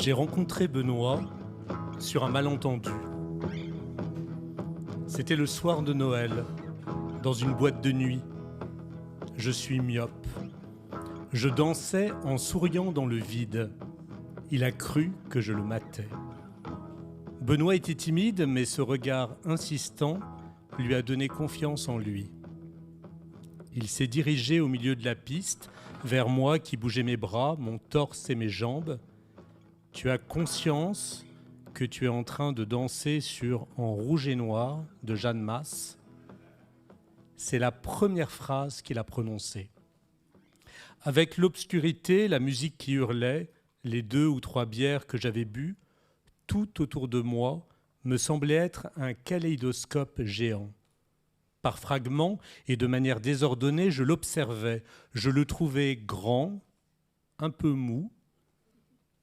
J'ai rencontré Benoît sur un malentendu. C'était le soir de Noël, dans une boîte de nuit. Je suis myope. Je dansais en souriant dans le vide. Il a cru que je le matais. Benoît était timide, mais ce regard insistant lui a donné confiance en lui. Il s'est dirigé au milieu de la piste, vers moi qui bougeais mes bras, mon torse et mes jambes. Tu as conscience que tu es en train de danser sur En rouge et noir de Jeanne Masse. C'est la première phrase qu'il a prononcée. Avec l'obscurité, la musique qui hurlait, les 2 ou 3 bières que j'avais bues, tout autour de moi me semblait être un kaléidoscope géant. Par fragments et de manière désordonnée, je l'observais. Je le trouvais grand, un peu mou.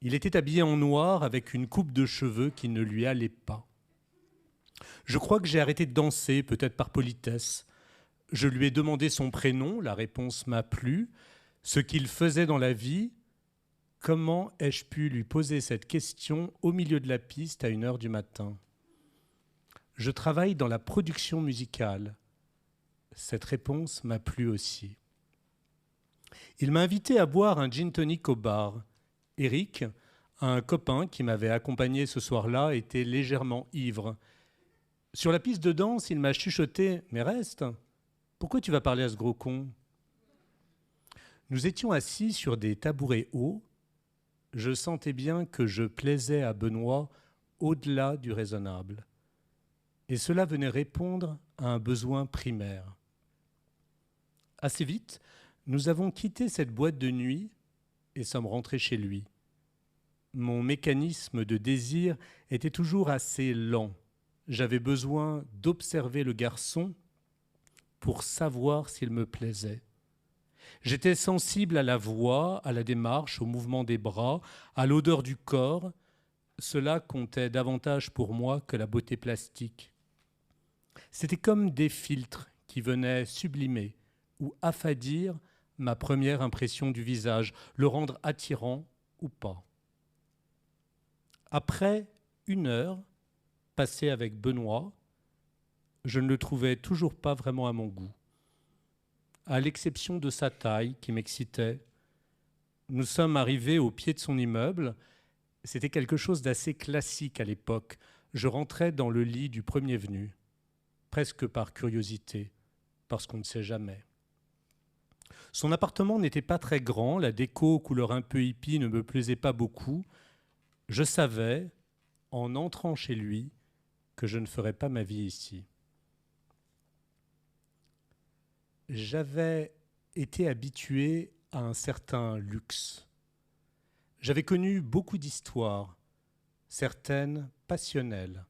Il était habillé en noir avec une coupe de cheveux qui ne lui allait pas. Je crois que j'ai arrêté de danser, peut-être par politesse. Je lui ai demandé son prénom, la réponse m'a plu. Ce qu'il faisait dans la vie, comment ai-je pu lui poser cette question au milieu de la piste à 1h du matin ? Je travaille dans la production musicale. Cette réponse m'a plu aussi. Il m'a invité à boire un gin tonic au bar. Eric, un copain qui m'avait accompagné ce soir-là, était légèrement ivre. Sur la piste de danse, il m'a chuchoté « Mais reste, pourquoi tu vas parler à ce gros con ?» Nous étions assis sur des tabourets hauts. Je sentais bien que je plaisais à Benoît au-delà du raisonnable. Et cela venait répondre à un besoin primaire. Assez vite, nous avons quitté cette boîte de nuit et sommes rentrés chez lui. Mon mécanisme de désir était toujours assez lent. J'avais besoin d'observer le garçon pour savoir s'il me plaisait. J'étais sensible à la voix, à la démarche, au mouvement des bras, à l'odeur du corps. Cela comptait davantage pour moi que la beauté plastique. C'était comme des filtres qui venaient sublimer ou affadir ma première impression du visage, le rendre attirant ou pas. Après 1 heure passée avec Benoît, je ne le trouvais toujours pas vraiment à mon goût. À l'exception de sa taille qui m'excitait, nous sommes arrivés au pied de son immeuble. C'était quelque chose d'assez classique à l'époque. Je rentrais dans le lit du premier venu, presque par curiosité, parce qu'on ne sait jamais. Son appartement n'était pas très grand, la déco aux couleurs un peu hippie ne me plaisait pas beaucoup. Je savais, en entrant chez lui, que je ne ferais pas ma vie ici. J'avais été habitué à un certain luxe. J'avais connu beaucoup d'histoires, certaines passionnelles,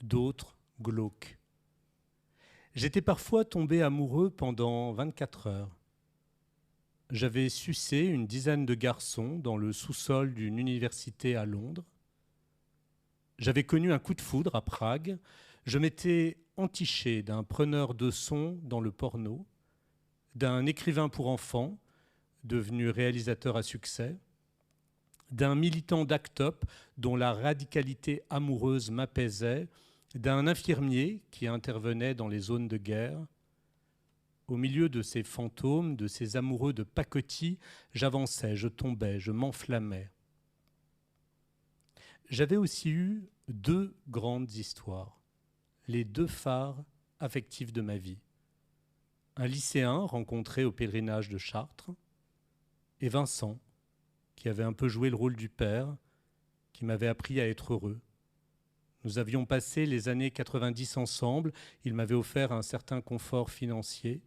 d'autres glauques. J'étais parfois tombé amoureux pendant 24 heures. J'avais sucé une dizaine de garçons dans le sous-sol d'une université à Londres. J'avais connu un coup de foudre à Prague. Je m'étais entiché d'un preneur de son dans le porno, d'un écrivain pour enfants, devenu réalisateur à succès, d'un militant d'ACT UP dont la radicalité amoureuse m'apaisait, d'un infirmier qui intervenait dans les zones de guerre. Au milieu de ces fantômes, de ces amoureux de pacotille, j'avançais, je tombais, je m'enflammais. J'avais aussi eu 2 grandes histoires, les 2 phares affectifs de ma vie. Un lycéen rencontré au pèlerinage de Chartres et Vincent, qui avait un peu joué le rôle du père, qui m'avait appris à être heureux. Nous avions passé les années 90 ensemble, il m'avait offert un certain confort financier.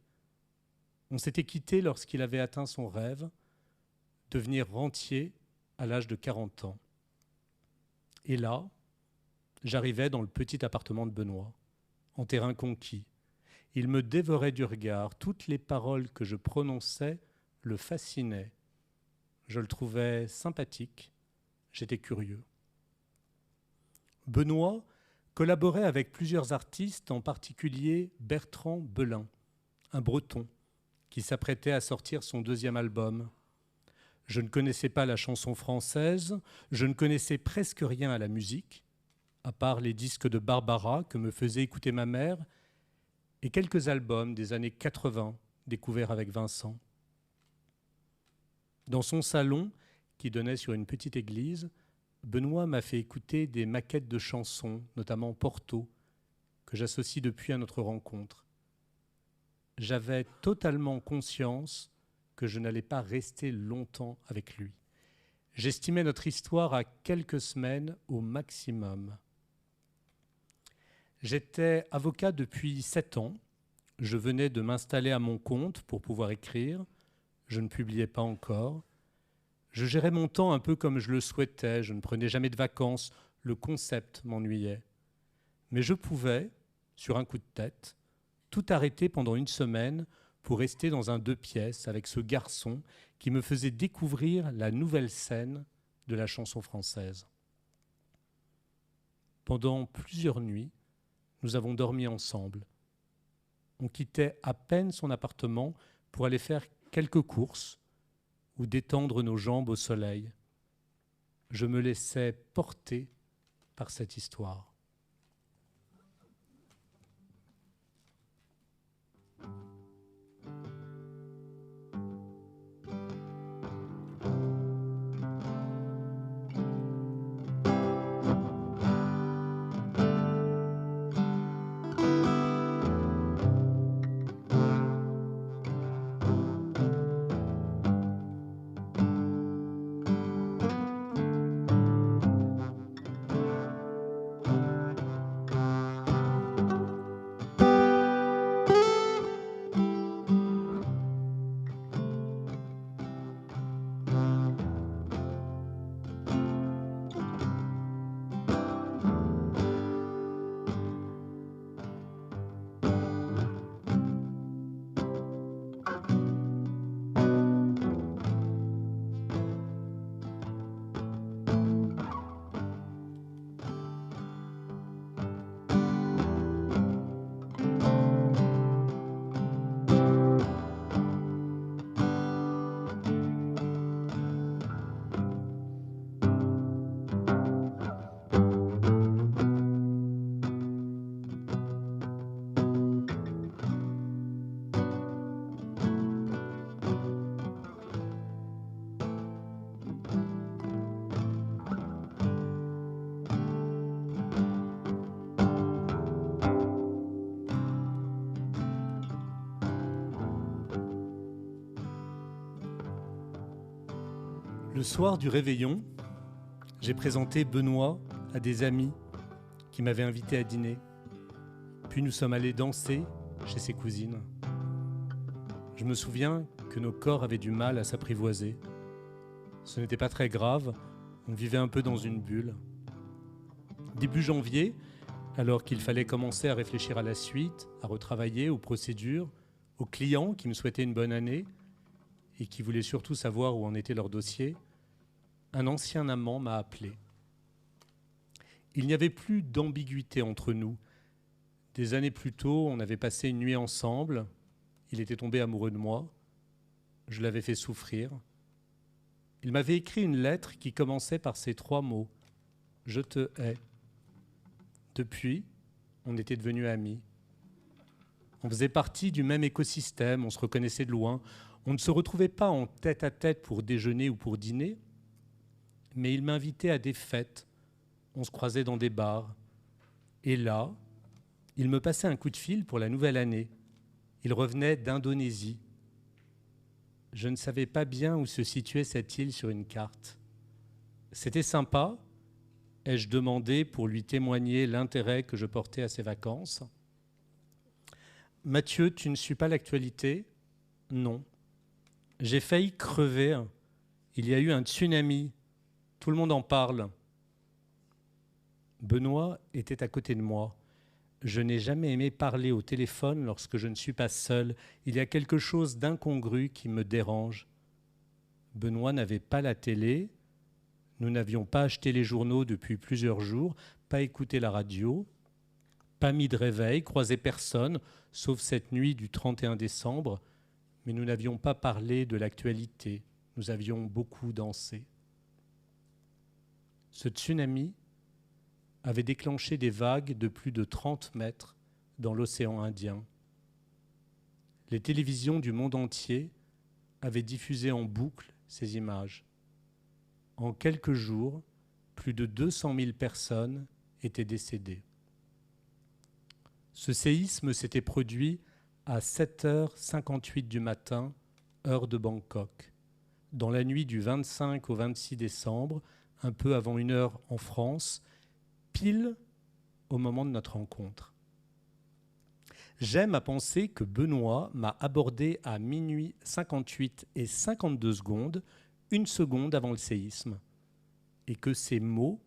On s'était quitté lorsqu'il avait atteint son rêve, devenir rentier à l'âge de 40 ans. Et là, j'arrivais dans le petit appartement de Benoît, en terrain conquis. Il me dévorait du regard. Toutes les paroles que je prononçais le fascinaient. Je le trouvais sympathique. J'étais curieux. Benoît collaborait avec plusieurs artistes, en particulier Bertrand Belin, un Breton, qui s'apprêtait à sortir son 2e album. Je ne connaissais pas la chanson française, je ne connaissais presque rien à la musique, à part les disques de Barbara que me faisait écouter ma mère et quelques albums des années 80 découverts avec Vincent. Dans son salon, qui donnait sur une petite église, Benoît m'a fait écouter des maquettes de chansons, notamment Porto, que j'associe depuis à notre rencontre. J'avais totalement conscience que je n'allais pas rester longtemps avec lui. J'estimais notre histoire à quelques semaines au maximum. J'étais avocat depuis 7 ans. Je venais de m'installer à mon compte pour pouvoir écrire. Je ne publiais pas encore. Je gérais mon temps un peu comme je le souhaitais. Je ne prenais jamais de vacances. Le concept m'ennuyait. Mais je pouvais, sur un coup de tête, tout arrêter pendant une semaine pour rester dans un 2 pièces avec ce garçon qui me faisait découvrir la nouvelle scène de la chanson française. Pendant plusieurs nuits, nous avons dormi ensemble. On quittait à peine son appartement pour aller faire quelques courses ou détendre nos jambes au soleil. Je me laissais porter par cette histoire. Le soir du réveillon, j'ai présenté Benoît à des amis qui m'avaient invité à dîner. Puis nous sommes allés danser chez ses cousines. Je me souviens que nos corps avaient du mal à s'apprivoiser. Ce n'était pas très grave, on vivait un peu dans une bulle. Début janvier, alors qu'il fallait commencer à réfléchir à la suite, à retravailler aux procédures, aux clients qui me souhaitaient une bonne année et qui voulaient surtout savoir où en était leur dossier, un ancien amant m'a appelé. Il n'y avait plus d'ambiguïté entre nous. Des années plus tôt, on avait passé une nuit ensemble. Il était tombé amoureux de moi. Je l'avais fait souffrir. Il m'avait écrit une lettre qui commençait par ces 3 mots. « Je te hais ». Depuis, on était devenus amis. On faisait partie du même écosystème, on se reconnaissait de loin. On ne se retrouvait pas en tête-à-tête pour déjeuner ou pour dîner, mais il m'invitait à des fêtes. On se croisait dans des bars. Et là, il me passait un coup de fil pour la nouvelle année. Il revenait d'Indonésie. Je ne savais pas bien où se situait cette île sur une carte. C'était sympa, ai-je demandé pour lui témoigner l'intérêt que je portais à ses vacances. « Mathieu, tu ne suis pas l'actualité ?» ?»« Non. » « J'ai failli crever. Il y a eu un tsunami. Tout le monde en parle. » Benoît était à côté de moi. Je n'ai jamais aimé parler au téléphone lorsque je ne suis pas seul. Il y a quelque chose d'incongru qui me dérange. Benoît n'avait pas la télé. Nous n'avions pas acheté les journaux depuis plusieurs jours, pas écouté la radio, pas mis de réveil, croisé personne, sauf cette nuit du 31 décembre. Mais nous n'avions pas parlé de l'actualité, Nous avions beaucoup dansé. Ce tsunami avait déclenché des vagues de plus de 30 mètres dans l'océan Indien. Les télévisions du monde entier avaient diffusé en boucle ces images. En quelques jours, plus de 200 000 personnes étaient décédées. Ce séisme s'était produit à 7h58 du matin, heure de Bangkok, dans la nuit du 25 au 26 décembre, un peu avant 1h en France, pile au moment de notre rencontre. J'aime à penser que Benoît m'a abordé à minuit 58 et 52 secondes, 1 seconde avant le séisme, et que ces mots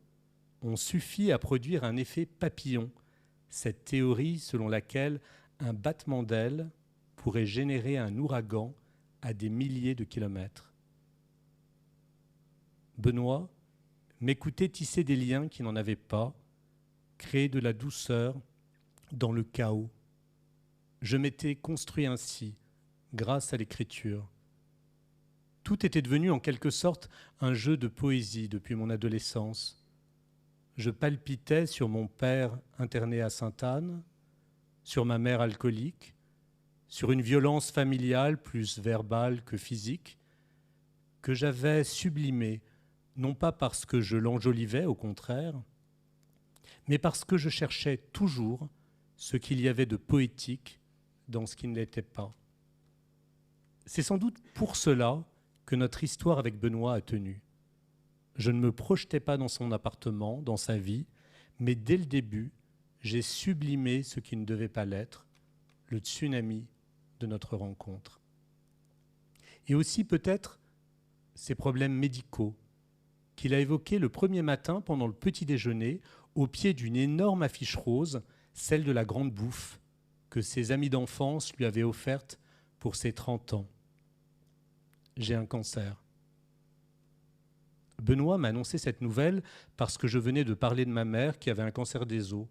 ont suffi à produire un effet papillon, cette théorie selon laquelle un battement d'aile pourrait générer un ouragan à des milliers de kilomètres. Benoît m'écoutait tisser des liens qui n'en avaient pas, créer de la douceur dans le chaos. Je m'étais construit ainsi, grâce à l'écriture. Tout était devenu en quelque sorte un jeu de poésie depuis mon adolescence. Je palpitais sur mon père interné à Sainte-Anne, sur ma mère alcoolique, sur une violence familiale plus verbale que physique, que j'avais sublimée, non pas parce que je l'enjolivais, au contraire, mais parce que je cherchais toujours ce qu'il y avait de poétique dans ce qui ne l'était pas. C'est sans doute pour cela que notre histoire avec Benoît a tenu. Je ne me projetais pas dans son appartement, dans sa vie, mais dès le début, j'ai sublimé ce qui ne devait pas l'être, le tsunami de notre rencontre. Et aussi peut-être ces problèmes médicaux qu'il a évoqués le premier matin pendant le petit déjeuner au pied d'une énorme affiche rose, celle de la grande bouffe que ses amis d'enfance lui avaient offerte pour ses 30 ans. J'ai un cancer. Benoît m'a annoncé cette nouvelle parce que je venais de parler de ma mère qui avait un cancer des os.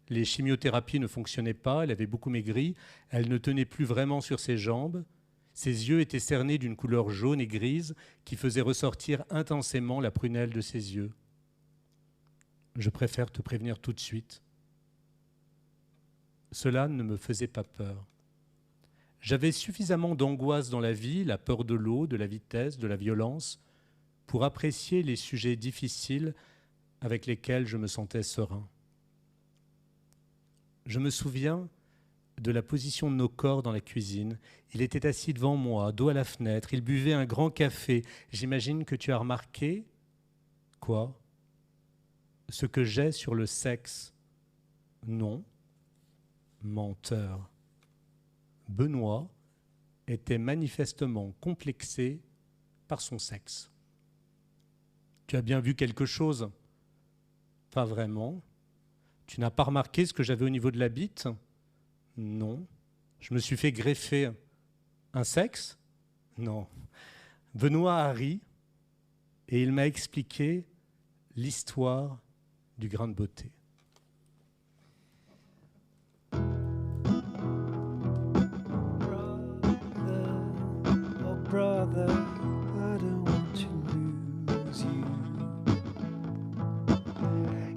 Les chimiothérapies ne fonctionnaient pas, elle avait beaucoup maigri, elle ne tenait plus vraiment sur ses jambes. Ses yeux étaient cernés d'une couleur jaune et grise qui faisait ressortir intensément la prunelle de ses yeux. Je préfère te prévenir tout de suite. Cela ne me faisait pas peur. J'avais suffisamment d'angoisse dans la vie, la peur de l'eau, de la vitesse, de la violence, pour apprécier les sujets difficiles avec lesquels je me sentais serein. Je me souviens de la position de nos corps dans la cuisine. Il était assis devant moi, dos à la fenêtre. Il buvait un grand café. J'imagine que tu as remarqué quoi ? Ce que j'ai sur le sexe. Non. Menteur. Benoît était manifestement complexé par son sexe. Tu as bien vu quelque chose ? Pas vraiment. Tu n'as pas remarqué ce que j'avais au niveau de la bite ? Non. Je me suis fait greffer un sexe ? Non. Benoît a ri et il m'a expliqué l'histoire du grain de beauté. Brother, I don't want to lose you.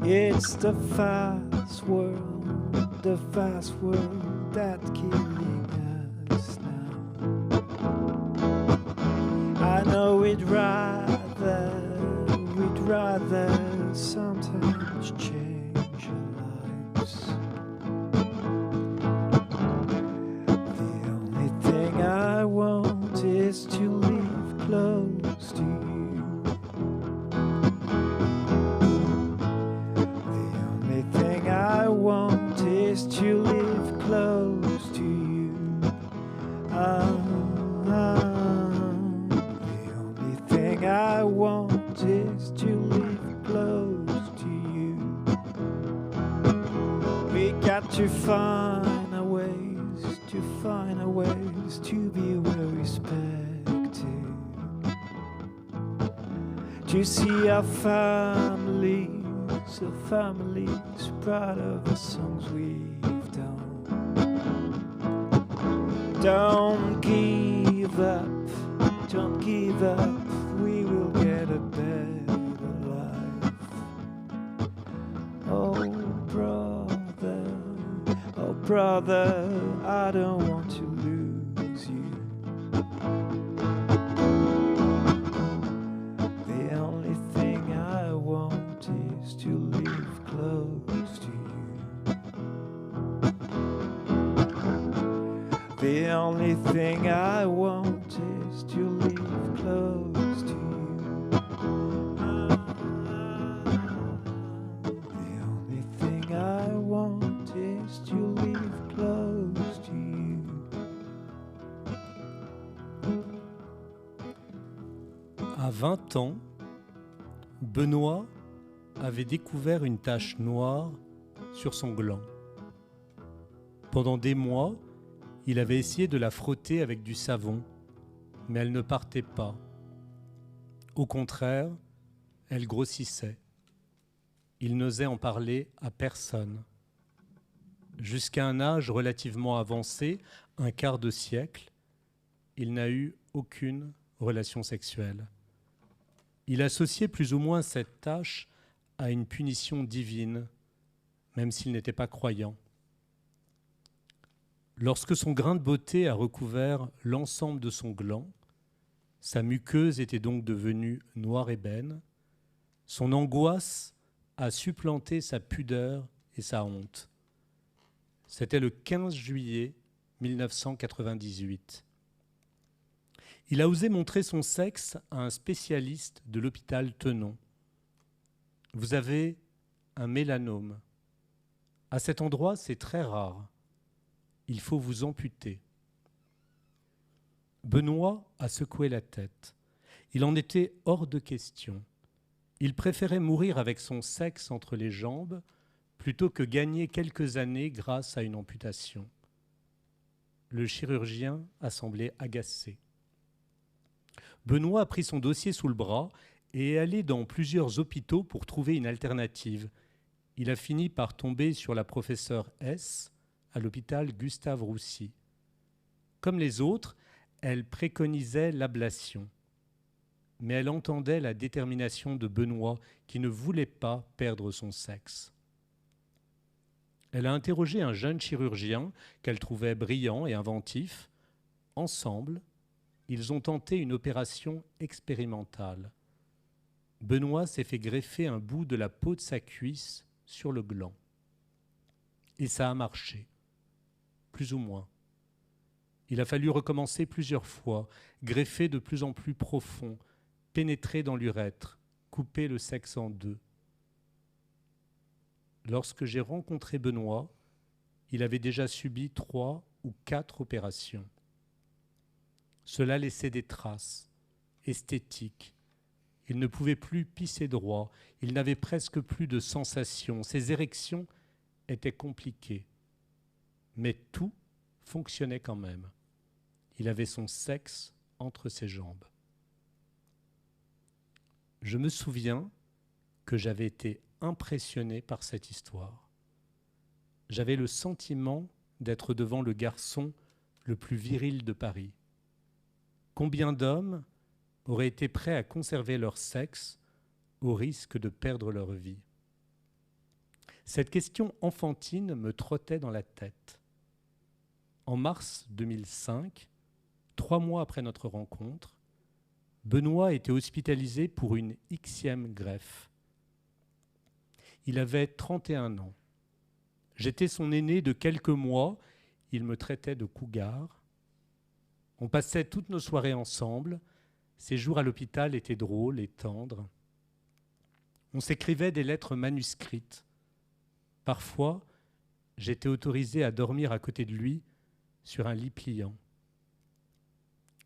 It's the fast world that's killing us now. I know we'd rather sometimes change our lives. The only thing I want is to live close to you. The only thing I want is to live close to you. The only thing I want is to live close to you. We got to find our ways to be well respected, to see our families proud of the songs we've done. Don't give up, don't give up, we will get a better life. Oh brother, I don't want to lose you. The only thing I want is to live close to you. The only thing I want is to live close to you. The only thing I want is to live close to you. À 20 ans, Benoît avait découvert une tache noire sur son gland. Pendant des mois, il avait essayé de la frotter avec du savon, mais elle ne partait pas. Au contraire, elle grossissait. Il n'osait en parler à personne. Jusqu'à un âge relativement avancé, un quart de siècle, il n'a eu aucune relation sexuelle. Il associait plus ou moins cette tâche à une punition divine, même s'il n'était pas croyant. Lorsque son grain de beauté a recouvert l'ensemble de son gland, sa muqueuse était donc devenue noire ébène, son angoisse a supplanté sa pudeur et sa honte. C'était le 15 juillet 1998. Il a osé montrer son sexe à un spécialiste de l'hôpital Tenon. « Vous avez un mélanome. À cet endroit, c'est très rare. Il faut vous amputer. » Benoît a secoué la tête. Il en était hors de question. Il préférait mourir avec son sexe entre les jambes plutôt que gagner quelques années grâce à une amputation. Le chirurgien a semblé agacé. Benoît a pris son dossier sous le bras et est allé dans plusieurs hôpitaux pour trouver une alternative. Il a fini par tomber sur la professeure S à l'hôpital Gustave-Roussy. Comme les autres, elle préconisait l'ablation. Mais elle entendait la détermination de Benoît qui ne voulait pas perdre son sexe. Elle a interrogé un jeune chirurgien qu'elle trouvait brillant et inventif. Ensemble, ils ont tenté une opération expérimentale. Benoît s'est fait greffer un bout de la peau de sa cuisse sur le gland. Et ça a marché, plus ou moins. Il a fallu recommencer plusieurs fois, greffer de plus en plus profond, pénétrer dans l'urètre, couper le sexe en deux. Lorsque j'ai rencontré Benoît, il avait déjà subi 3 ou 4 opérations. Cela laissait des traces esthétiques. Il ne pouvait plus pisser droit, il n'avait presque plus de sensations, ses érections étaient compliquées. Mais tout fonctionnait quand même. Il avait son sexe entre ses jambes. Je me souviens que j'avais été impressionné par cette histoire. J'avais le sentiment d'être devant le garçon le plus viril de Paris. Combien d'hommes auraient été prêts à conserver leur sexe au risque de perdre leur vie? Cette question enfantine me trottait dans la tête. En mars 2005, 3 mois après notre rencontre, Benoît était hospitalisé pour une Xème greffe. Il avait 31 ans. J'étais son aîné de quelques mois. Il me traitait de cougar. On passait toutes nos soirées ensemble. Ses jours à l'hôpital étaient drôles et tendres. On s'écrivait des lettres manuscrites. Parfois, j'étais autorisé à dormir à côté de lui sur un lit pliant.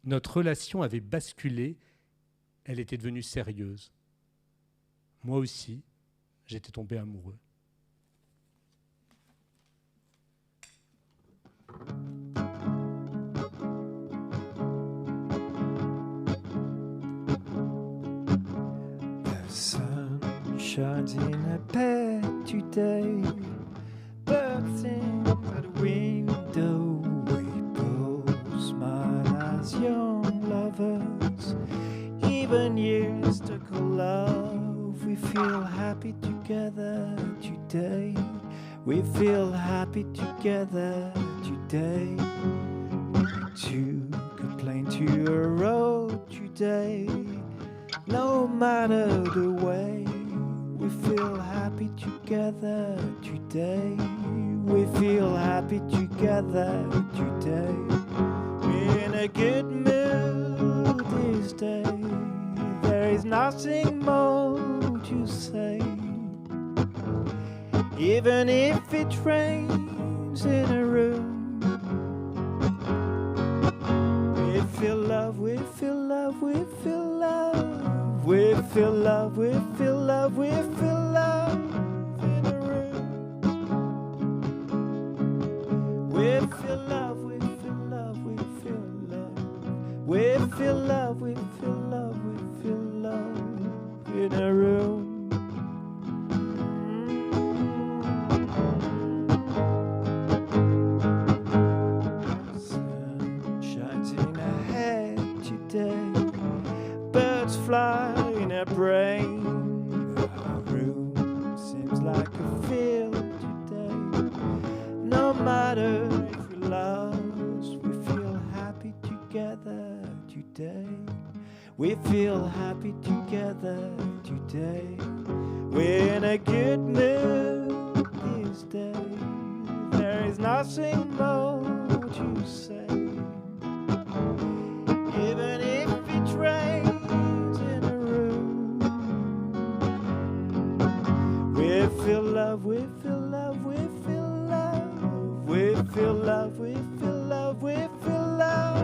Notre relation avait basculé. Elle était devenue sérieuse. Moi aussi, j'étais tombé amoureux. The sun shines in a bed today. Birds in the window. We both smile as young lovers. even years stuck in love. We feel happy together today. We feel happy together today. Took a plane to a road today. No matter the way, we feel happy together today. We feel happy together today. We're in a good mood this day. There is nothing more to say. Even if it rains in a room, we feel love, we feel love, we feel love. We feel love, we feel love, we feel love in a room. We feel love, we feel love, we feel love. We feel love, we feel love, we feel love in a room. Sun shines in our head today. Birds fly in our brain. Our room seems like a field today. No matter if we're lost, we feel happy together today. We feel happy together today. We're in a good mood this day. There is nothing more to say. Even if it rains in a room, we feel love, we feel love, we feel love. We feel love, we feel love, we feel love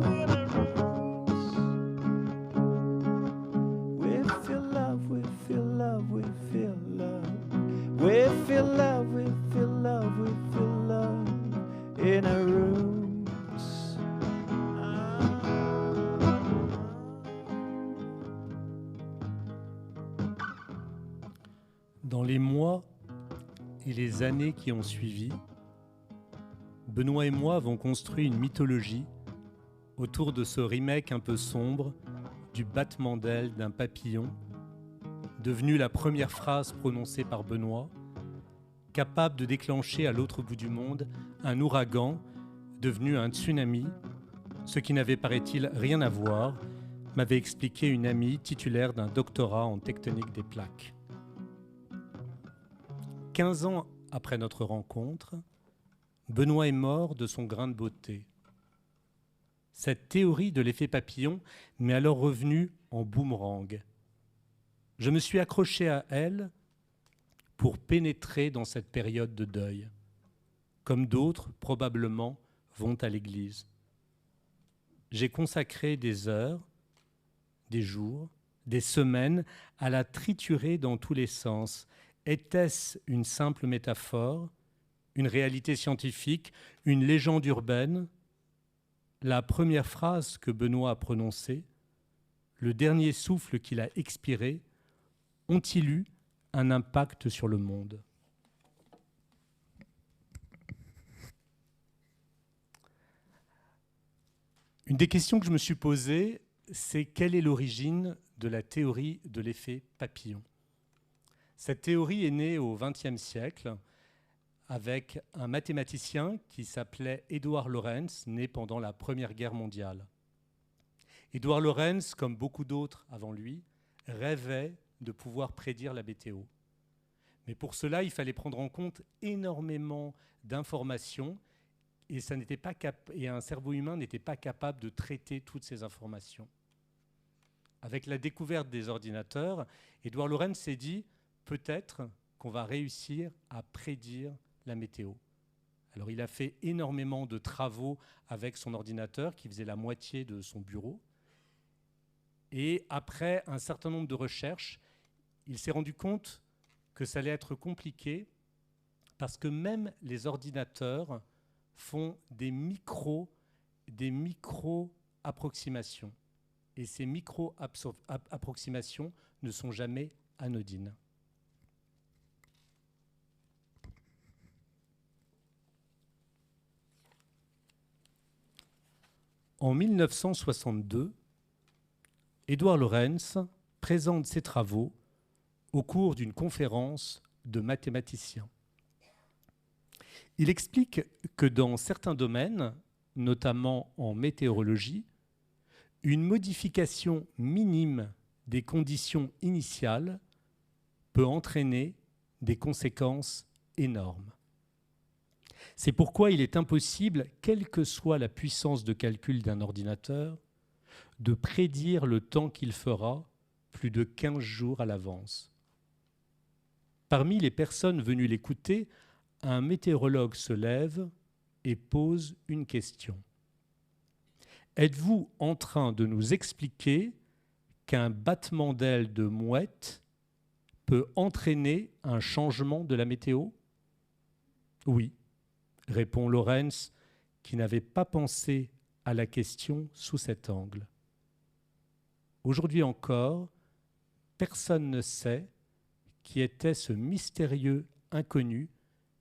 in a room. We feel love, we feel love, we feel love. We feel love, we feel love, we feel love in a room. Dans les mois et les années qui ont suivi, Benoît et moi avons construit une mythologie autour de ce remake un peu sombre du battement d'ailes d'un papillon, devenu la première phrase prononcée par Benoît, capable de déclencher à l'autre bout du monde un ouragan devenu un tsunami, ce qui n'avait, paraît-il, rien à voir, m'avait expliqué une amie titulaire d'un doctorat en tectonique des plaques. 15 ans après notre rencontre, Benoît est mort de son grain de beauté. Cette théorie de l'effet papillon m'est alors revenue en boomerang. Je me suis accroché à elle pour pénétrer dans cette période de deuil, comme d'autres probablement vont à l'église. J'ai consacré des heures, des jours, des semaines à la triturer dans tous les sens. Était-ce une simple métaphore, une réalité scientifique, une légende urbaine? La première phrase que Benoît a prononcée, le dernier souffle qu'il a expiré, ont-ils eu un impact sur le monde? Une des questions que je me suis posée, c'est quelle est l'origine de la théorie de l'effet papillon? Cette théorie est née au XXe siècle avec un mathématicien qui s'appelait Édouard Lorenz, né pendant la Première Guerre mondiale. Édouard Lorenz, comme beaucoup d'autres avant lui, rêvait de pouvoir prédire la météo. Mais pour cela, il fallait prendre en compte énormément d'informations et un cerveau humain n'était pas capable de traiter toutes ces informations. Avec la découverte des ordinateurs, Édouard Lorenz s'est dit peut-être qu'on va réussir à prédire la météo. Alors il a fait énormément de travaux avec son ordinateur qui faisait la moitié de son bureau. Et après un certain nombre de recherches, il s'est rendu compte que ça allait être compliqué parce que même les ordinateurs font des micro-approximations. Et ces micro-approximations ne sont jamais anodines. En 1962, Édouard Lorenz présente ses travaux au cours d'une conférence de mathématiciens. Il explique que dans certains domaines, notamment en météorologie, une modification minime des conditions initiales peut entraîner des conséquences énormes. C'est pourquoi il est impossible, quelle que soit la puissance de calcul d'un ordinateur, de prédire le temps qu'il fera plus de 15 jours à l'avance. Parmi les personnes venues l'écouter, un météorologue se lève et pose une question. Êtes-vous en train de nous expliquer qu'un battement d'aile de mouette peut entraîner un changement de la météo ? Oui, répond Lorenz, qui n'avait pas pensé à la question sous cet angle. Aujourd'hui encore, personne ne sait qui était ce mystérieux inconnu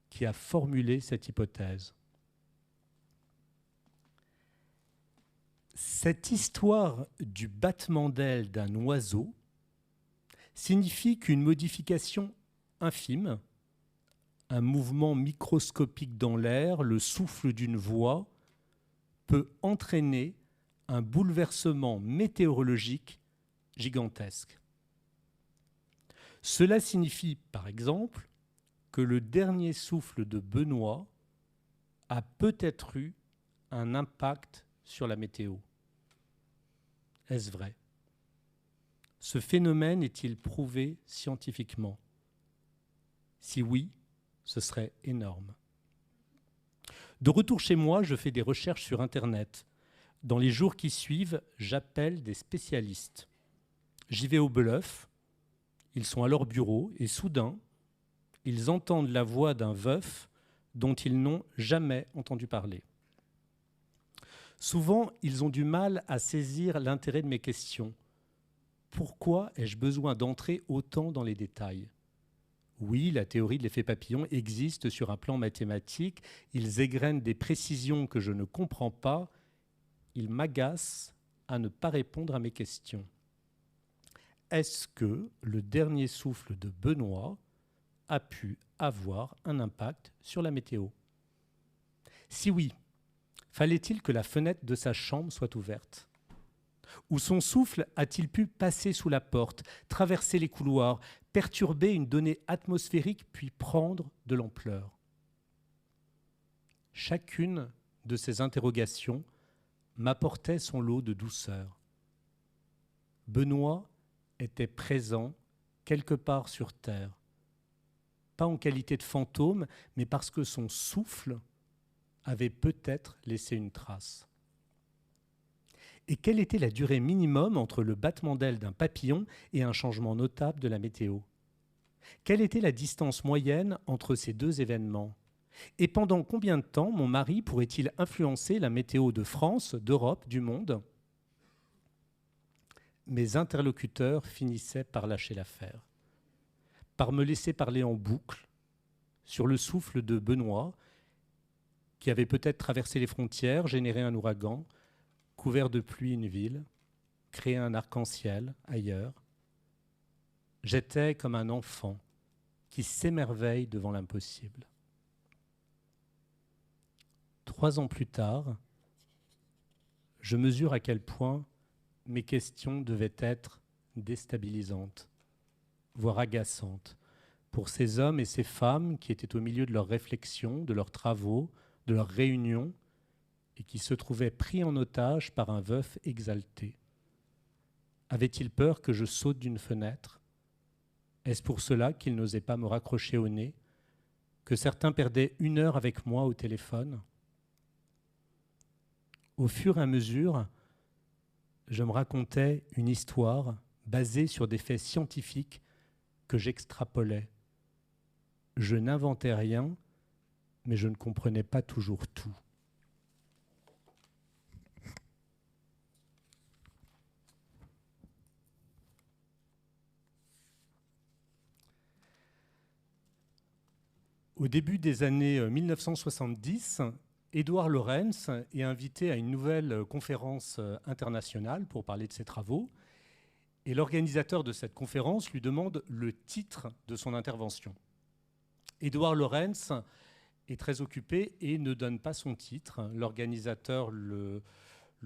qui a formulé cette hypothèse. Cette histoire du battement d'aile d'un oiseau signifie qu'une modification infime, un mouvement microscopique dans l'air, le souffle d'une voix, peut entraîner un bouleversement météorologique gigantesque. Cela signifie, par exemple, que le dernier souffle de Benoît a peut-être eu un impact sur la météo. Est-ce vrai ? Ce phénomène est-il prouvé scientifiquement ? Si oui, ce serait énorme. De retour chez moi, je fais des recherches sur Internet. Dans les jours qui suivent, j'appelle des spécialistes. J'y vais au bluff, ils sont à leur bureau et soudain, ils entendent la voix d'un veuf dont ils n'ont jamais entendu parler. Souvent, ils ont du mal à saisir l'intérêt de mes questions. Pourquoi ai-je besoin d'entrer autant dans les détails ? Oui, la théorie de l'effet papillon existe sur un plan mathématique. Ils égrènent des précisions que je ne comprends pas. Ils m'agacent à ne pas répondre à mes questions. Est-ce que le dernier souffle de Benoît a pu avoir un impact sur la météo ? Si oui, fallait-il que la fenêtre de sa chambre soit ouverte ? Ou son souffle a-t-il pu passer sous la porte, traverser les couloirs, perturber une donnée atmosphérique puis prendre de l'ampleur ? Chacune de ces interrogations m'apportait son lot de douceur. Benoît était présent quelque part sur Terre, pas en qualité de fantôme, mais parce que son souffle avait peut-être laissé une trace. Et quelle était la durée minimum entre le battement d'aile d'un papillon et un changement notable de la météo ? Quelle était la distance moyenne entre ces deux événements ? Et pendant combien de temps mon mari pourrait-il influencer la météo de France, d'Europe, du monde ? Mes interlocuteurs finissaient par lâcher l'affaire, par me laisser parler en boucle sur le souffle de Benoît, qui avait peut-être traversé les frontières, généré un ouragan, couvert de pluie une ville, créé un arc-en-ciel ailleurs. J'étais comme un enfant qui s'émerveille devant l'impossible. 3 ans plus tard, je mesure à quel point mes questions devaient être déstabilisantes, voire agaçantes, pour ces hommes et ces femmes qui étaient au milieu de leurs réflexions, de leurs travaux, de leurs réunions, et qui se trouvaient pris en otage par un veuf exalté. Avait-il peur que je saute d'une fenêtre ? Est-ce pour cela qu'il n'osait pas me raccrocher au nez ? Que certains perdaient 1 heure avec moi au téléphone ? Au fur et à mesure, je me racontais une histoire basée sur des faits scientifiques que j'extrapolais. Je n'inventais rien, mais je ne comprenais pas toujours tout. Au début des années 1970, Édouard Lorenz est invité à une nouvelle conférence internationale pour parler de ses travaux. Et l'organisateur de cette conférence lui demande le titre de son intervention. Édouard Lorenz est très occupé et ne donne pas son titre. L'organisateur le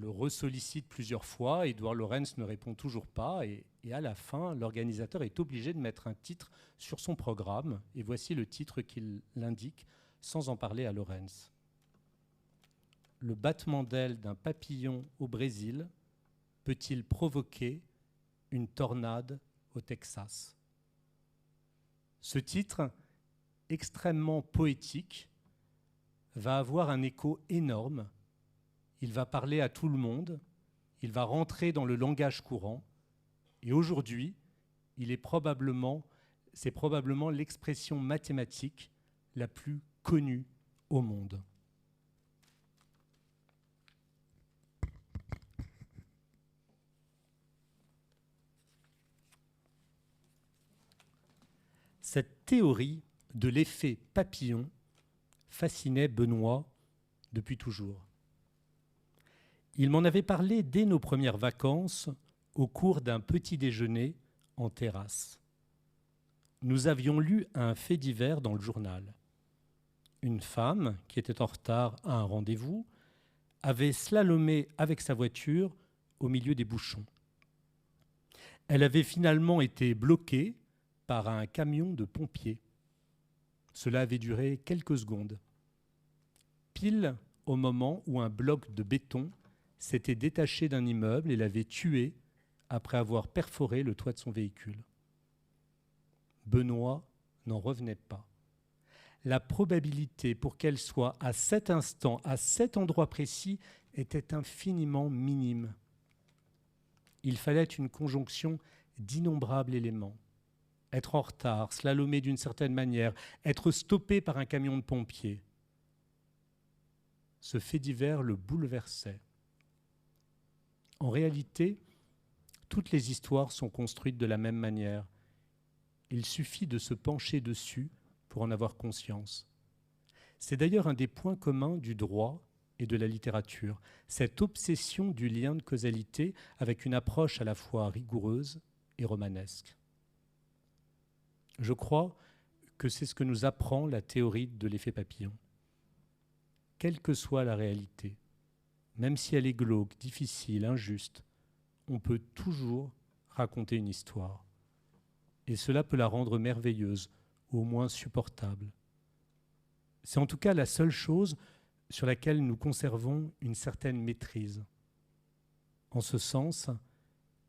ressollicite plusieurs fois. Édouard Lorenz ne répond toujours pas. Et à la fin, l'organisateur est obligé de mettre un titre sur son programme. Et voici le titre qu'il l'indique sans en parler à Lorenz. Le battement d'aile d'un papillon au Brésil peut-il provoquer une tornade au Texas? Ce titre, extrêmement poétique, va avoir un écho énorme. Il va parler à tout le monde, il va rentrer dans le langage courant, et aujourd'hui, c'est probablement l'expression mathématique la plus connue au monde. Cette théorie de l'effet papillon fascinait Benoît depuis toujours. Il m'en avait parlé dès nos premières vacances au cours d'un petit déjeuner en terrasse. Nous avions lu un fait divers dans le journal. Une femme, qui était en retard à un rendez-vous, avait slalomé avec sa voiture au milieu des bouchons. Elle avait finalement été bloquée par un camion de pompiers. Cela avait duré quelques secondes. Pile au moment où un bloc de béton s'était détaché d'un immeuble et l'avait tuée après avoir perforé le toit de son véhicule. Benoît n'en revenait pas. La probabilité pour qu'elle soit à cet instant, à cet endroit précis, était infiniment minime. Il fallait une conjonction d'innombrables éléments. Être en retard, slalomer d'une certaine manière, être stoppé par un camion de pompiers. Ce fait divers le bouleversait. En réalité, toutes les histoires sont construites de la même manière. Il suffit de se pencher dessus pour en avoir conscience. C'est d'ailleurs un des points communs du droit et de la littérature, cette obsession du lien de causalité avec une approche à la fois rigoureuse et romanesque. Je crois que c'est ce que nous apprend la théorie de l'effet papillon. Quelle que soit la réalité, même si elle est glauque, difficile, injuste, on peut toujours raconter une histoire. Et cela peut la rendre merveilleuse, ou au moins supportable. C'est en tout cas la seule chose sur laquelle nous conservons une certaine maîtrise. En ce sens,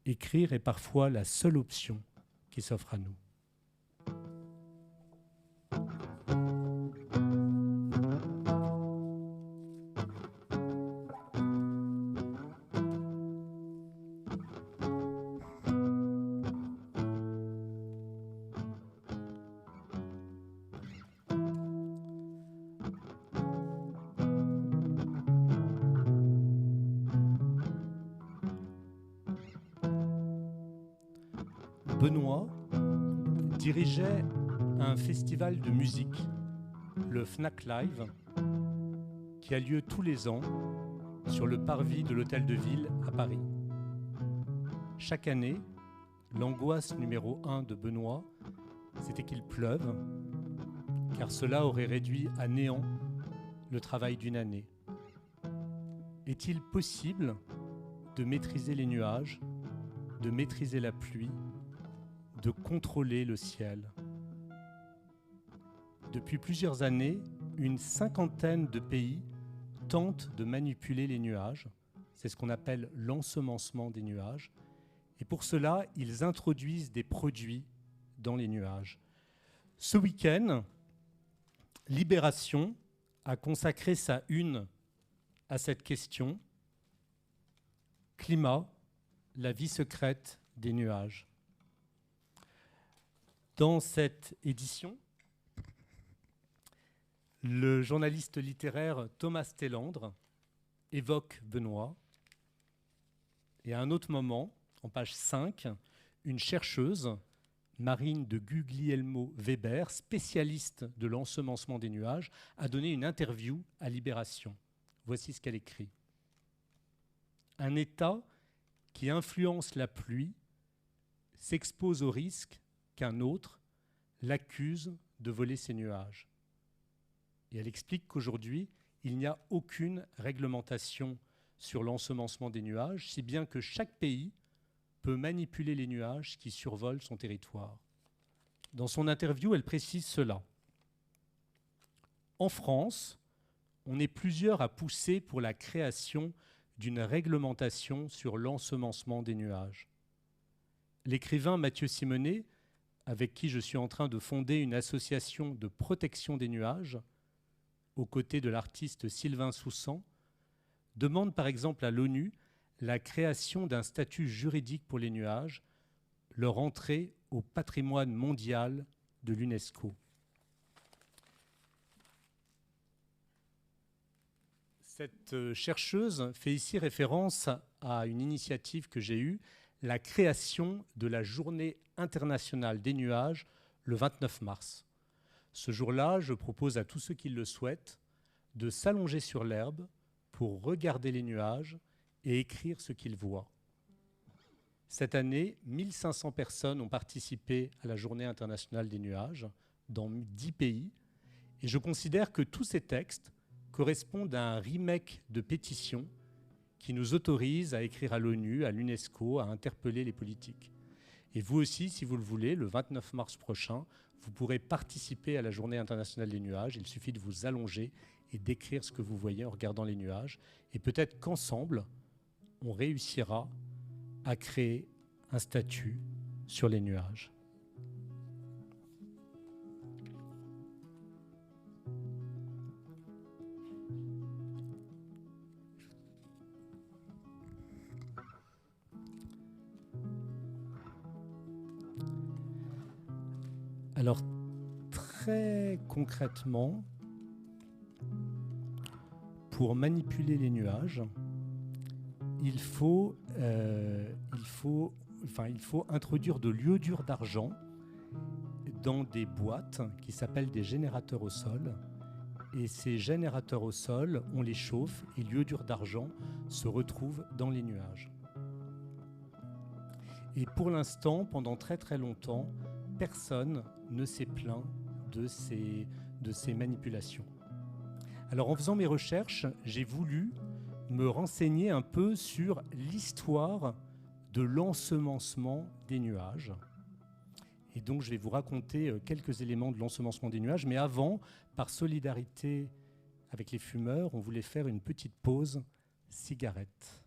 écrire est parfois la seule option qui s'offre à nous. Benoît dirigeait un festival de musique, le Fnac Live, qui a lieu tous les ans sur le parvis de l'Hôtel de Ville à Paris. Chaque année, l'angoisse numéro 1 de Benoît, c'était qu'il pleuve, car cela aurait réduit à néant le travail d'une année. Est-il possible de maîtriser les nuages, de maîtriser la pluie, de contrôler le ciel? Depuis plusieurs années, une cinquantaine de pays tentent de manipuler les nuages. C'est ce qu'on appelle l'ensemencement des nuages. Et pour cela, ils introduisent des produits dans les nuages. Ce week-end, Libération a consacré sa une à cette question. Climat, la vie secrète des nuages. Dans cette édition, le journaliste littéraire Thomas Thélandre évoque Benoît. Et à un autre moment, en page 5, une chercheuse, Marine de Guglielmo Weber, spécialiste de l'ensemencement des nuages, a donné une interview à Libération. Voici ce qu'elle écrit. Un état qui influence la pluie s'expose au risque qu'un autre l'accuse de voler ses nuages. Et elle explique qu'aujourd'hui, il n'y a aucune réglementation sur l'ensemencement des nuages, si bien que chaque pays peut manipuler les nuages qui survolent son territoire. Dans son interview, elle précise cela. En France, on est plusieurs à pousser pour la création d'une réglementation sur l'ensemencement des nuages. L'écrivain Mathieu Simonet, avec qui je suis en train de fonder une association de protection des nuages, aux côtés de l'artiste Sylvain Soussan, demande par exemple à l'ONU la création d'un statut juridique pour les nuages, leur entrée au patrimoine mondial de l'UNESCO. Cette chercheuse fait ici référence à une initiative que j'ai eue, la création de la Journée internationale des nuages le 29 mars. Ce jour-là, je propose à tous ceux qui le souhaitent de s'allonger sur l'herbe pour regarder les nuages et écrire ce qu'ils voient. Cette année, 1500 personnes ont participé à la Journée internationale des nuages dans 10 pays et je considère que tous ces textes correspondent à un remake de pétition qui nous autorise à écrire à l'ONU, à l'UNESCO, à interpeller les politiques. Et vous aussi, si vous le voulez, le 29 mars prochain, vous pourrez participer à la Journée internationale des nuages. Il suffit de vous allonger et d'écrire ce que vous voyez en regardant les nuages. Et peut-être qu'ensemble, on réussira à créer un statut sur les nuages. Alors, très concrètement, pour manipuler les nuages, il faut introduire de l'iodure d'argent dans des boîtes qui s'appellent des générateurs au sol. Et ces générateurs au sol, on les chauffe et l'iodure d'argent se retrouve dans les nuages. Et pour l'instant, pendant très très longtemps, personne ne s'est plaint de ces manipulations. Alors en faisant mes recherches, j'ai voulu me renseigner un peu sur l'histoire de l'ensemencement des nuages. Et donc je vais vous raconter quelques éléments de l'ensemencement des nuages. Mais avant, par solidarité avec les fumeurs, on voulait faire une petite pause cigarette.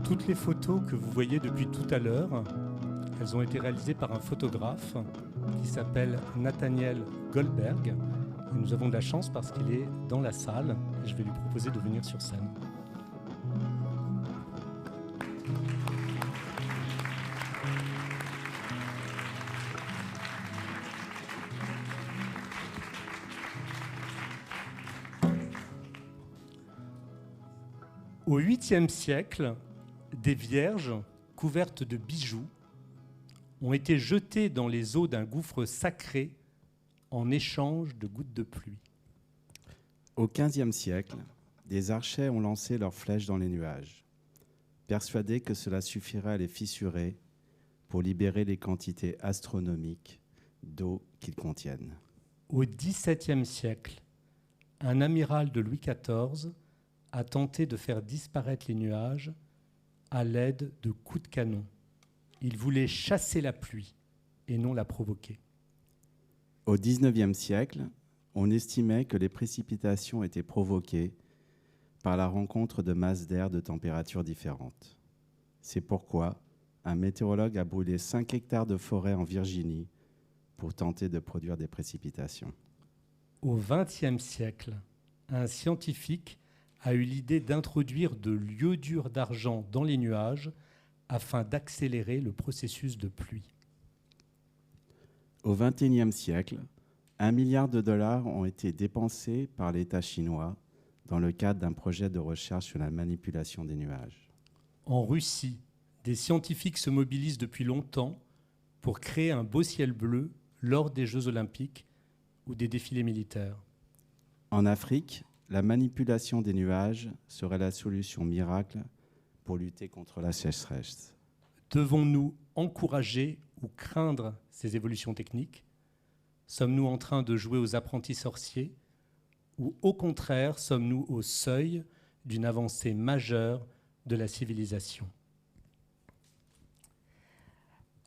Toutes les photos que vous voyez depuis tout à l'heure, elles ont été réalisées par un photographe qui s'appelle Nathaniel Goldberg. Et nous avons de la chance parce qu'il est dans la salle et je vais lui proposer de venir sur scène. Au 8e siècle, des vierges couvertes de bijoux ont été jetées dans les eaux d'un gouffre sacré en échange de gouttes de pluie. Au XVe siècle, des archers ont lancé leurs flèches dans les nuages, persuadés que cela suffirait à les fissurer pour libérer les quantités astronomiques d'eau qu'ils contiennent. Au XVIIe siècle, un amiral de Louis XIV a tenté de faire disparaître les nuages à l'aide de coups de canon. Il voulait chasser la pluie et non la provoquer. Au XIXe siècle, on estimait que les précipitations étaient provoquées par la rencontre de masses d'air de températures différentes. C'est pourquoi un météorologue a brûlé 5 hectares de forêt en Virginie pour tenter de produire des précipitations. Au XXe siècle, un scientifique a eu l'idée d'introduire de l'iodure d'argent dans les nuages afin d'accélérer le processus de pluie. Au XXIe siècle, 1 milliard de dollars ont été dépensés par l'État chinois dans le cadre d'un projet de recherche sur la manipulation des nuages. En Russie, des scientifiques se mobilisent depuis longtemps pour créer un beau ciel bleu lors des Jeux olympiques ou des défilés militaires. En Afrique, la manipulation des nuages serait la solution miracle pour lutter contre la sécheresse. Devons-nous encourager ou craindre ces évolutions techniques ? Sommes-nous en train de jouer aux apprentis sorciers ? Ou au contraire, sommes-nous au seuil d'une avancée majeure de la civilisation ?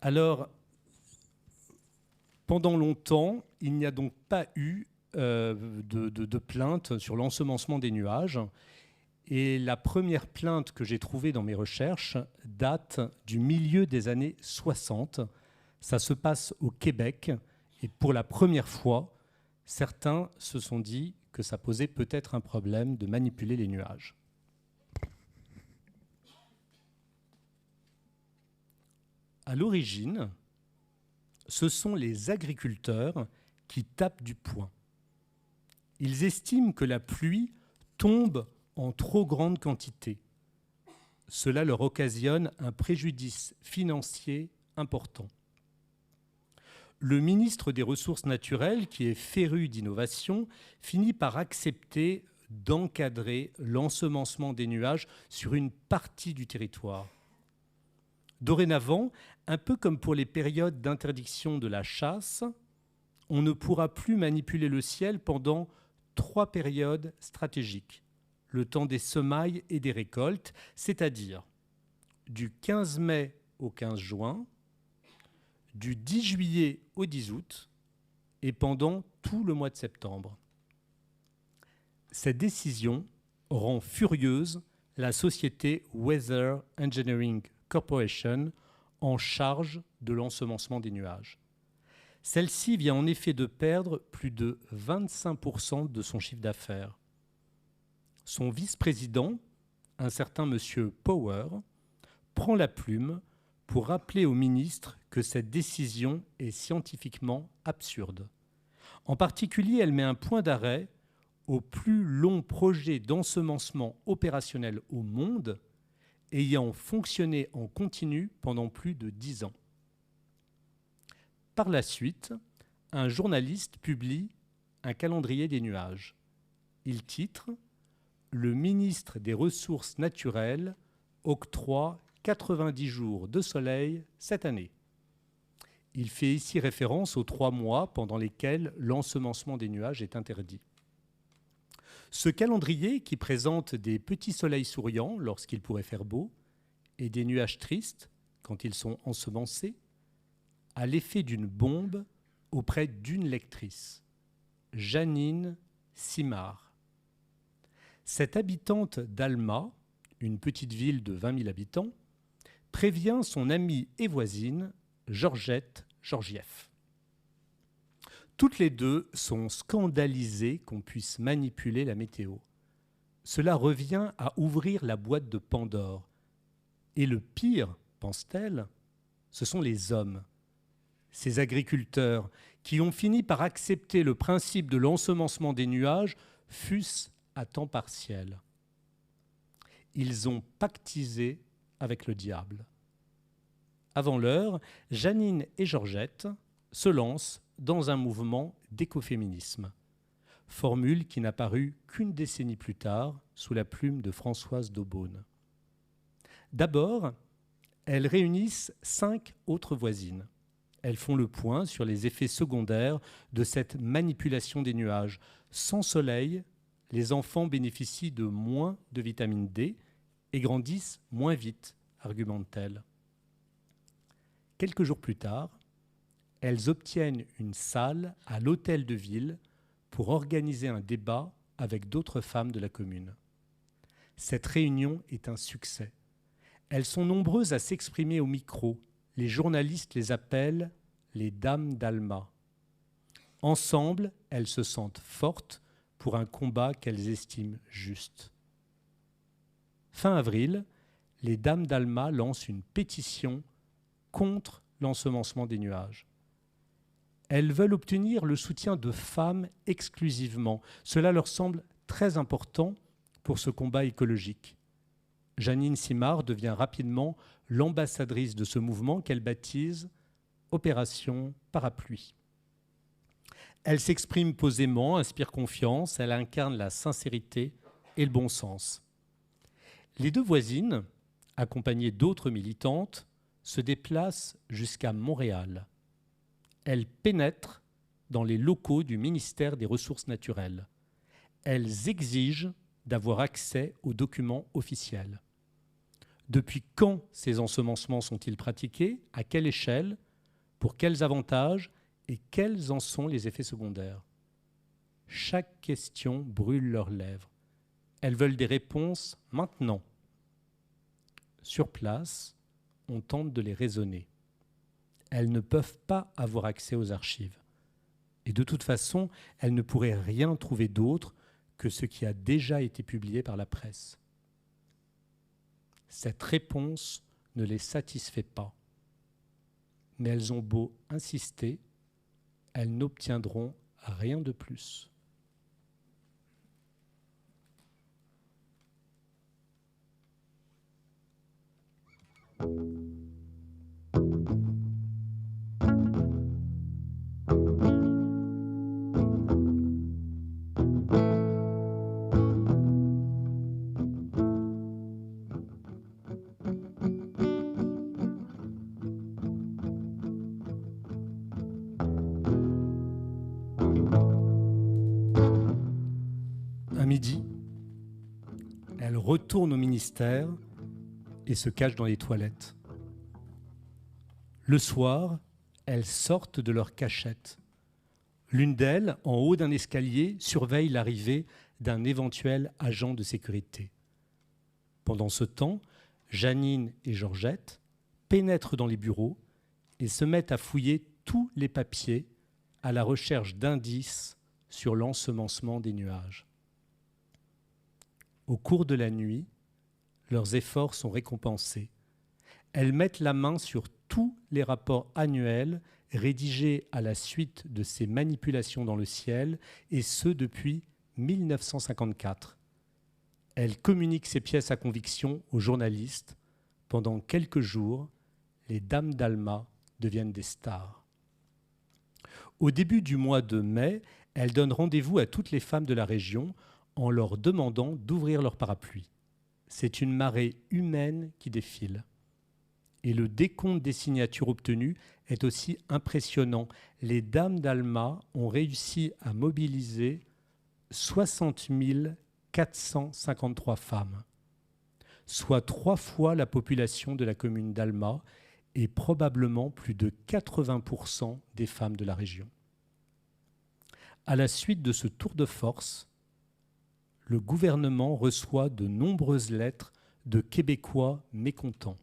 Alors, pendant longtemps, il n'y a donc pas eu de plainte sur l'ensemencement des nuages. Et la première plainte que j'ai trouvée dans mes recherches date du milieu des années 60. Ça se passe au Québec. Et pour la première fois, certains se sont dit que ça posait peut-être un problème de manipuler les nuages. À l'origine, ce sont les agriculteurs qui tapent du poing. Ils estiment que la pluie tombe en trop grande quantité. Cela leur occasionne un préjudice financier important. Le ministre des Ressources naturelles, qui est féru d'innovation, finit par accepter d'encadrer l'ensemencement des nuages sur une partie du territoire. Dorénavant, un peu comme pour les périodes d'interdiction de la chasse, on ne pourra plus manipuler le ciel pendant 3 périodes stratégiques, le temps des semailles et des récoltes, c'est-à-dire du 15 mai au 15 juin, du 10 juillet au 10 août et pendant tout le mois de septembre. Cette décision rend furieuse la société Weather Engineering Corporation en charge de l'ensemencement des nuages. Celle-ci vient en effet de perdre plus de 25% de son chiffre d'affaires. Son vice-président, un certain monsieur Power, prend la plume pour rappeler au ministre que cette décision est scientifiquement absurde. En particulier, elle met un point d'arrêt au plus long projet d'ensemencement opérationnel au monde, ayant fonctionné en continu pendant plus de 10 ans. Par la suite, un journaliste publie un calendrier des nuages. Il titre « Le ministre des Ressources naturelles octroie 90 jours de soleil cette année ». Il fait ici référence aux 3 mois pendant lesquels l'ensemencement des nuages est interdit. Ce calendrier, qui présente des petits soleils souriants lorsqu'il pourrait faire beau et des nuages tristes quand ils sont ensemencés, a l'effet d'une bombe auprès d'une lectrice, Janine Simard. Cette habitante d'Alma, une petite ville de 20 000 habitants, prévient son amie et voisine, Georgette Georgieff. Toutes les deux sont scandalisées qu'on puisse manipuler la météo. Cela revient à ouvrir la boîte de Pandore. Et le pire, pense-t-elle, ce sont les hommes. Ces agriculteurs qui ont fini par accepter le principe de l'ensemencement des nuages, fût-ce à temps partiel. Ils ont pactisé avec le diable. Avant l'heure, Janine et Georgette se lancent dans un mouvement d'écoféminisme, formule qui n'apparut qu'une décennie plus tard sous la plume de Françoise d'Aubonne. D'abord, elles réunissent 5 autres voisines. Elles font le point sur les effets secondaires de cette manipulation des nuages. Sans soleil, les enfants bénéficient de moins de vitamine D et grandissent moins vite, argumente-t-elle. Quelques jours plus tard, elles obtiennent une salle à l'hôtel de ville pour organiser un débat avec d'autres femmes de la commune. Cette réunion est un succès. Elles sont nombreuses à s'exprimer au micro. Les journalistes les appellent les Dames d'Alma, Ensemble, elles se sentent fortes pour un combat qu'elles estiment juste. Fin avril, les Dames d'Alma lancent une pétition contre l'ensemencement des nuages. Elles veulent obtenir le soutien de femmes exclusivement. Cela leur semble très important pour ce combat écologique. Jeannine Simard devient rapidement l'ambassadrice de ce mouvement qu'elle baptise Opération Parapluie. Elle s'exprime posément, inspire confiance, elle incarne la sincérité et le bon sens. Les deux voisines, accompagnées d'autres militantes, se déplacent jusqu'à Montréal. Elles pénètrent dans les locaux du ministère des Ressources naturelles. Elles exigent d'avoir accès aux documents officiels. Depuis quand ces ensemencements sont-ils pratiqués? À quelle échelle? Pour quels avantages? Et quels en sont les effets secondaires? Chaque question brûle leurs lèvres. Elles veulent des réponses maintenant. Sur place, on tente de les raisonner. Elles ne peuvent pas avoir accès aux archives. Et de toute façon, elles ne pourraient rien trouver d'autre que ce qui a déjà été publié par la presse. Cette réponse ne les satisfait pas. Mais elles ont beau insister, elles n'obtiendront rien de plus. À midi, elles retournent au ministère et se cachent dans les toilettes. Le soir, elles sortent de leur cachette. L'une d'elles, en haut d'un escalier, surveille l'arrivée d'un éventuel agent de sécurité. Pendant ce temps, Jeannine et Georgette pénètrent dans les bureaux et se mettent à fouiller tous les papiers à la recherche d'indices sur l'ensemencement des nuages. Au cours de la nuit, leurs efforts sont récompensés. Elles mettent la main sur tous les rapports annuels rédigés à la suite de ces manipulations dans le ciel, et ce depuis 1954. Elles communiquent ces pièces à conviction aux journalistes. Pendant quelques jours, les Dames d'Alma deviennent des stars. Au début du mois de mai, elles donnent rendez-vous à toutes les femmes de la région en leur demandant d'ouvrir leur parapluie. C'est une marée humaine qui défile. Et le décompte des signatures obtenues est aussi impressionnant. Les Dames d'Alma ont réussi à mobiliser 60 453 femmes, soit 3 fois la population de la commune d'Alma et probablement plus de 80% des femmes de la région. À la suite de ce tour de force, le gouvernement reçoit de nombreuses lettres de Québécois mécontents.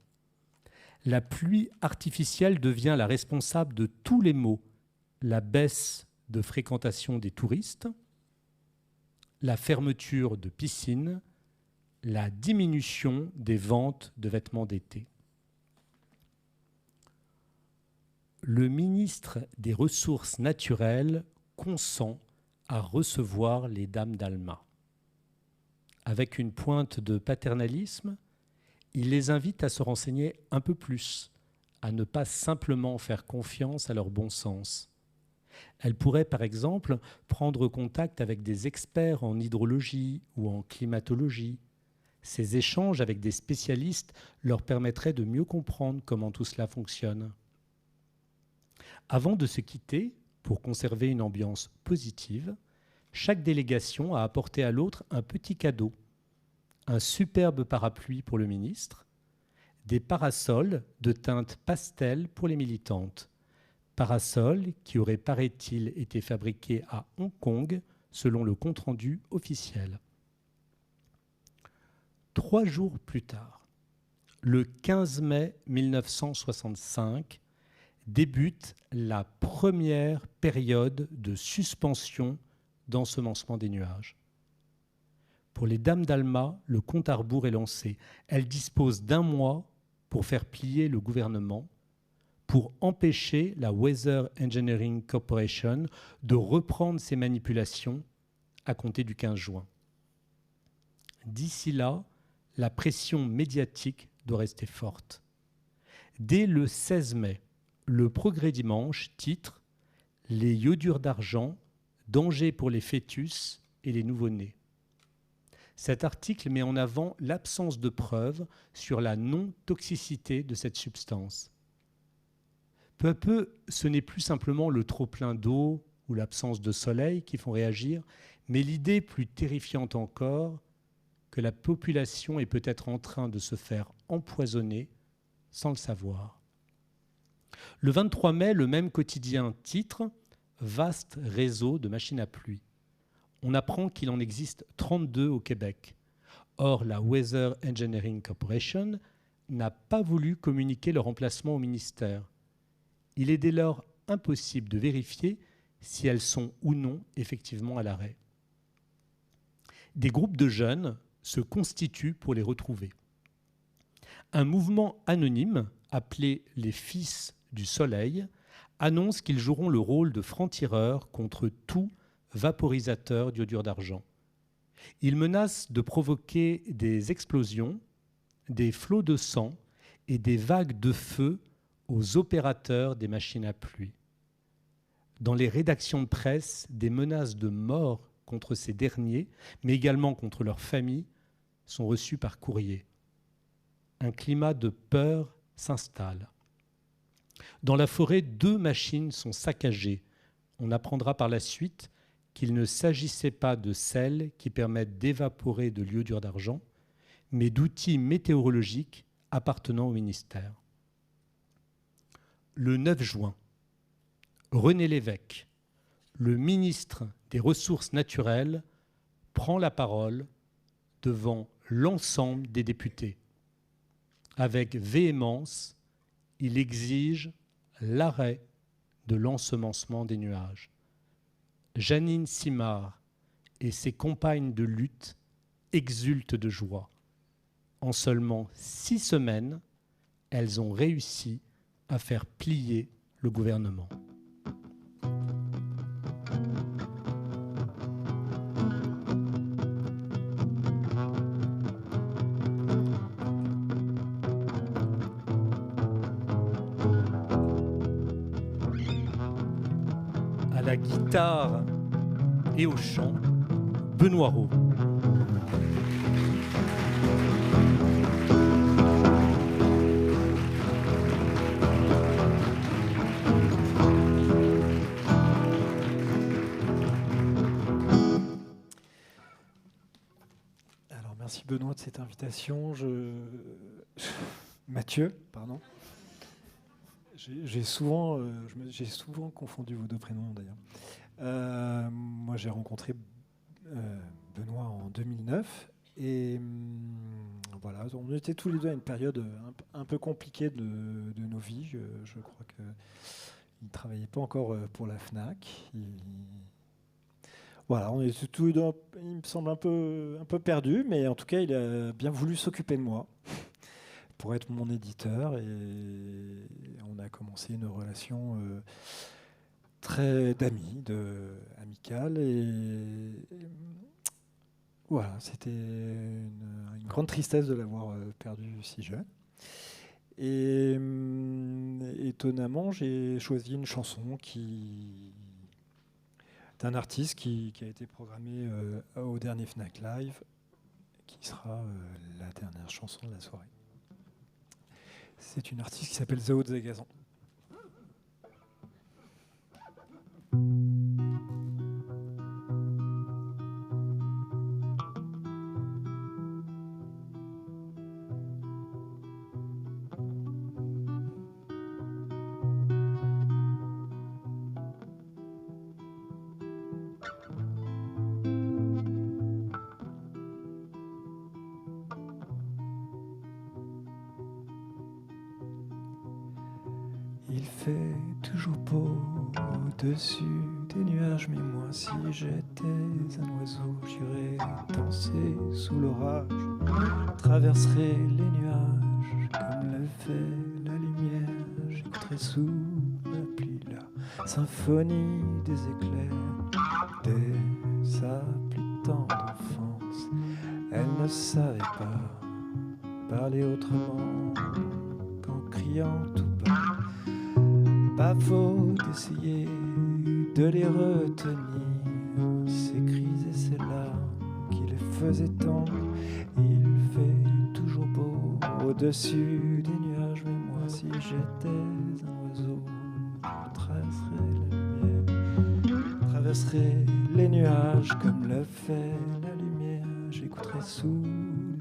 La pluie artificielle devient la responsable de tous les maux. La baisse de fréquentation des touristes, la fermeture de piscines, la diminution des ventes de vêtements d'été. Le ministre des Ressources naturelles consent à recevoir les Dames d'Alma. Avec une pointe de paternalisme, il les invite à se renseigner un peu plus, à ne pas simplement faire confiance à leur bon sens. Elles pourraient, par exemple, prendre contact avec des experts en hydrologie ou en climatologie. Ces échanges avec des spécialistes leur permettraient de mieux comprendre comment tout cela fonctionne. Avant de se quitter, pour conserver une ambiance positive, chaque délégation a apporté à l'autre un petit cadeau. Un superbe parapluie pour le ministre, des parasols de teinte pastel pour les militantes. Parasols qui auraient, paraît-il, été fabriqués à Hong Kong selon le compte-rendu officiel. 3 jours plus tard, le 15 mai 1965, débute la première période de suspension d'ensemencement des nuages. Pour les dames d'Alma, le compte à rebours est lancé. Elles disposent d'1 mois pour faire plier le gouvernement, pour empêcher la Weather Engineering Corporation de reprendre ses manipulations à compter du 15 juin. D'ici là, la pression médiatique doit rester forte. Dès le 16 mai, le Progrès Dimanche titre « Les iodures d'argent, danger pour les fœtus et les nouveau-nés ». Cet article met en avant l'absence de preuves sur la non-toxicité de cette substance. Peu à peu, ce n'est plus simplement le trop-plein d'eau ou l'absence de soleil qui font réagir, mais l'idée plus terrifiante encore que la population est peut-être en train de se faire empoisonner sans le savoir. Le 23 mai, le même quotidien titre « Vaste réseau de machines à pluie ». On apprend qu'il en existe 32 au Québec. Or, la Weather Engineering Corporation n'a pas voulu communiquer leur emplacement au ministère. Il est dès lors impossible de vérifier si elles sont ou non effectivement à l'arrêt. Des groupes de jeunes se constituent pour les retrouver. Un mouvement anonyme, appelé les Fils du Soleil, annonce qu'ils joueront le rôle de francs-tireurs contre tout vaporisateur d'iodure d'argent. Ils menacent de provoquer des explosions, des flots de sang et des vagues de feu aux opérateurs des machines à pluie. Dans les rédactions de presse, des menaces de mort contre ces derniers, mais également contre leurs familles, sont reçues par courrier. Un climat de peur s'installe. Dans la forêt, 2 machines sont saccagées. On apprendra par la suite qu'il ne s'agissait pas de celles qui permettent d'évaporer de l'iodure d'argent, mais d'outils météorologiques appartenant au ministère. Le 9 juin, René Lévesque, le ministre des Ressources naturelles, prend la parole devant l'ensemble des députés. Avec véhémence, il exige l'arrêt de l'ensemencement des nuages. Jeannine Simard et ses compagnes de lutte exultent de joie. En seulement 6 semaines, elles ont réussi à faire plier le gouvernement. À la guitare et au chant, Benoît Rau. Alors, merci Benoît de cette invitation. Mathieu, pardon. J'ai souvent confondu vos 2 prénoms d'ailleurs. Moi, j'ai rencontré Benoît en 2009 et voilà, on était tous les deux à une période un peu compliquée de nos vies. Je crois qu'il ne travaillait pas encore pour la FNAC. Voilà, on était tous les deux, il me semble un peu perdus, mais en tout cas, il a bien voulu s'occuper de moi pour être mon éditeur et on a commencé une relation très d'amis, amicale et voilà, c'était une grande tristesse de l'avoir perdu si jeune. Et étonnamment, j'ai choisi une chanson d'un artiste qui a été programmé au dernier Fnac Live, qui sera la dernière chanson de la soirée. C'est une artiste qui s'appelle Zao Zagazan. Il fait toujours beau au-dessus des nuages, mais moi si j'étais un oiseau, j'irais danser sous l'orage, traverserais les nuages comme le fait la lumière, j'écouterais sous la pluie la symphonie des éclairs. Dès sa plus tendre enfance, elle ne savait pas parler autrement qu'en criant tout bas. Pas faute d'essayer de les retenir, ces cris et ces larmes qui les faisaient tant. Il fait toujours beau au-dessus des nuages, mais moi si j'étais un oiseau, je traverserais la lumière, traverserais les nuages comme le fait la lumière, j'écouterais sous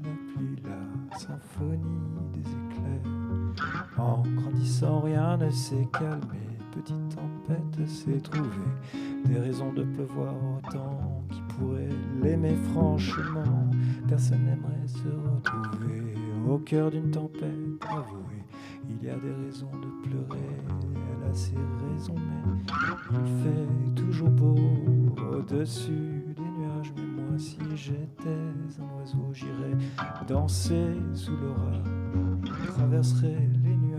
la pluie la symphonie des éclairs. En grandissant, rien ne s'est calmé. Petite tempête s'est trouvée. Des raisons de pleuvoir autant qui pourrait l'aimer franchement. Personne n'aimerait se retrouver au cœur d'une tempête. Avouez, il y a des raisons de pleurer. Elle a ses raisons, mais il fait toujours beau au-dessus des nuages. Mais moi, si j'étais un oiseau, j'irais danser sous l'orage, traverserais les nuages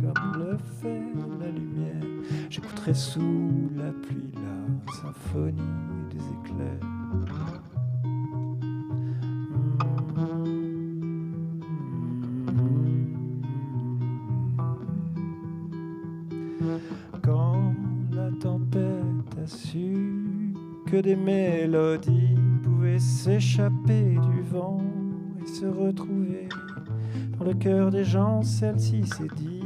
comme le fait la lumière, j'écouterais sous la pluie la symphonie des éclairs. Quand la tempête a su que des mélodies pouvaient s'échapper du vent et se retrouver dans le cœur des gens, celle-ci s'est dit: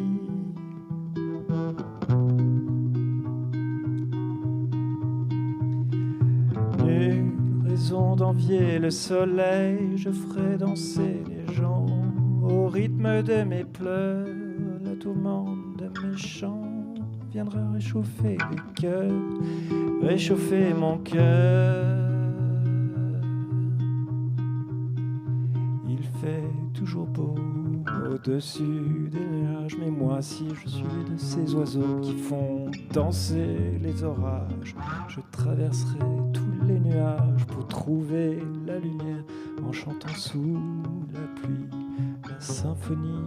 nulle raison d'envier le soleil, je ferai danser les gens au rythme de mes pleurs. La tourmente de mes chants viendra réchauffer les cœurs, réchauffer mon cœur. Il fait toujours beau au-dessus des nuages, mais moi si je suis de ces oiseaux qui font danser les orages, je traverserai tous les nuages pour trouver la lumière en chantant sous la pluie la symphonie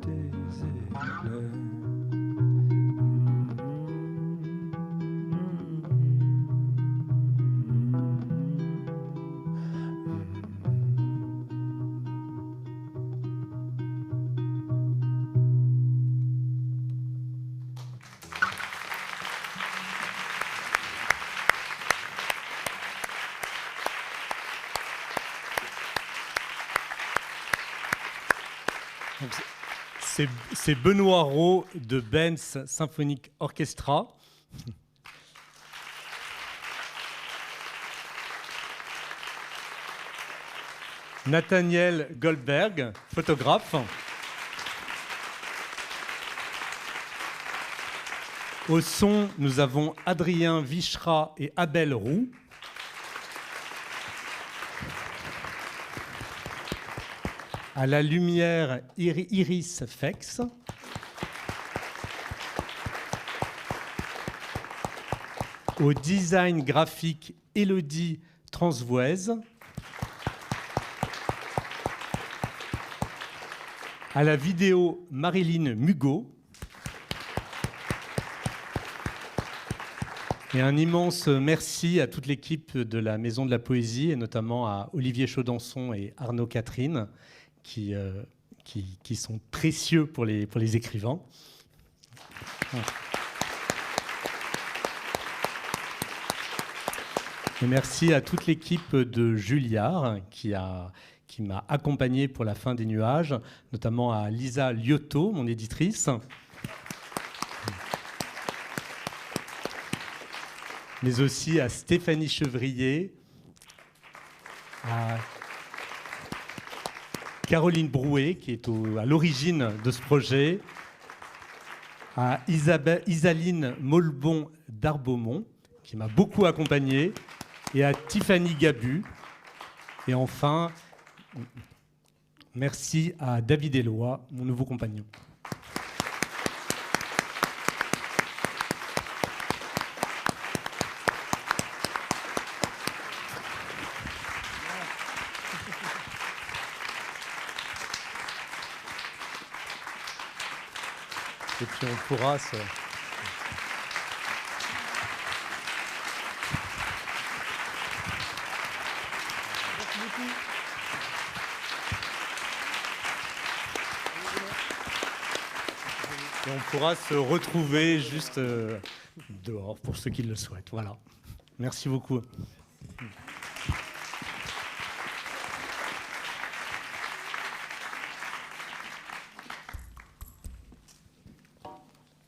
des éclairs. C'est Benoît Rau de Benz Symphonic Orchestra. Nathaniel Goldberg, photographe. Au son, nous avons Adrien Vichera et Abel Roux. À la lumière, Iris Fex. Au design graphique, Élodie Transvoise. À la vidéo, Marilyn Mugot. Et un immense merci à toute l'équipe de la Maison de la Poésie, et notamment à Olivier Chaudançon et Arnaud Catherine, qui sont précieux pour les écrivains. Et merci à toute l'équipe de Julliard qui m'a accompagné pour la fin des nuages, notamment à Lisa Liotto, mon éditrice, mais aussi à Stéphanie Chevrier, à Caroline Brouet, qui est à l'origine de ce projet, à Isaline Molbon d'Arbaumont, qui m'a beaucoup accompagné, et à Tiffany Gabu. Et enfin, merci à David Eloi, mon nouveau compagnon. Et puis on pourra se... Et on pourra se retrouver juste dehors pour ceux qui le souhaitent. Voilà. Merci beaucoup.